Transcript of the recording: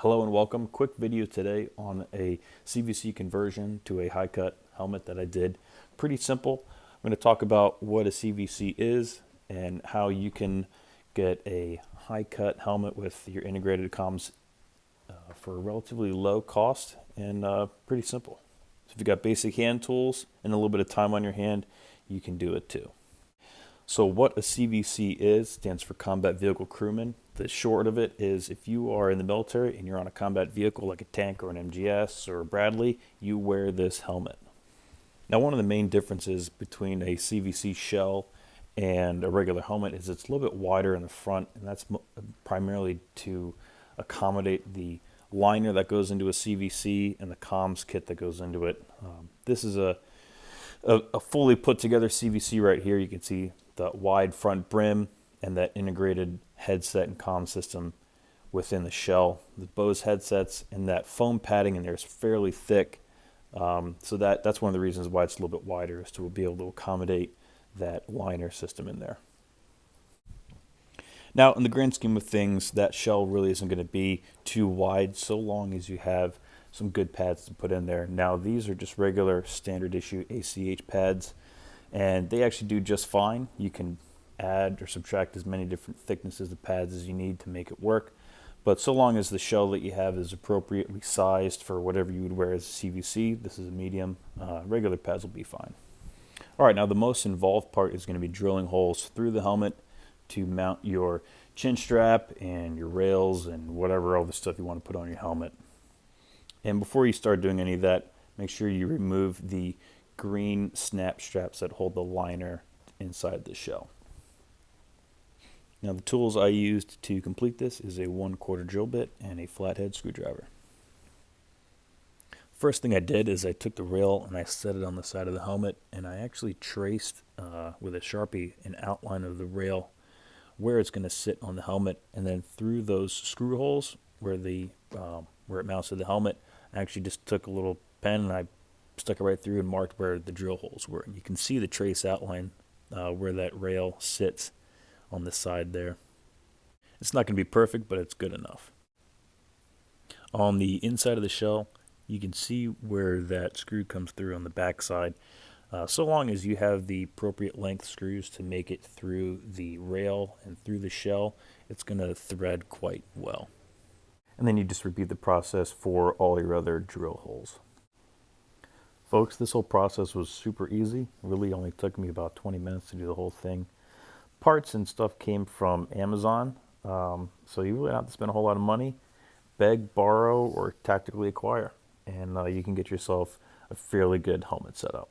Hello and welcome. Quick video today on a CVC conversion to a high cut helmet that I did. Pretty simple. I'm going to talk about what a CVC is and how you can get a high cut helmet with your integrated comms for a relatively low cost and pretty simple. So if you've got basic hand tools and a little bit of time on your hand, you can do it too. So what a CVC is, stands for Combat Vehicle Crewman. The short of it is if you are in the military and you're on a combat vehicle like a tank or an MGS or a Bradley, you wear this helmet. Now one of the main differences between a CVC shell and a regular helmet is it's a little bit wider in the front, and that's primarily to accommodate the liner that goes into a CVC and the comms kit that goes into it. This is a fully put together CVC right here. You can see the wide front brim and that integrated headset and comm system within the shell. The Bose headsets and that foam padding in there is fairly thick, so that's one of the reasons why it's a little bit wider, is to be able to accommodate that liner system in there. Now, in the grand scheme of things, that shell really isn't going to be too wide so long as you have some good pads to put in there. Now, these are just regular standard issue ACH pads, and they actually do just fine. You can add or subtract as many different thicknesses of pads as you need to make it work, but so long as the shell that you have is appropriately sized for whatever you would wear as a CVC, this is a medium, regular pads will be fine. All right, now the most involved part is going to be drilling holes through the helmet to mount your chin strap and your rails and whatever other stuff you want to put on your helmet. And before you start doing any of that, make sure you remove the green snap straps that hold the liner inside the shell. Now the tools I used to complete this is a 1/4 drill bit and a flathead screwdriver. First thing I did is I took the rail and I set it on the side of the helmet, and I actually traced with a Sharpie an outline of the rail where it's going to sit on the helmet, and then through those screw holes where it mounts to the helmet, I actually just took a little pen and I stuck it right through and marked where the drill holes were. And you can see the trace outline where that rail sits on the side there. It's not going to be perfect, but it's good enough. On the inside of the shell, you can see where that screw comes through on the back side. So long as you have the appropriate length screws to make it through the rail and through the shell, it's going to thread quite well. And then you just repeat the process for all your other drill holes. Folks, this whole process was super easy. It really only took me about 20 minutes to do the whole thing. Parts and stuff came from Amazon, so you really don't have to spend a whole lot of money. Beg, borrow, or tactically acquire, and you can get yourself a fairly good helmet setup.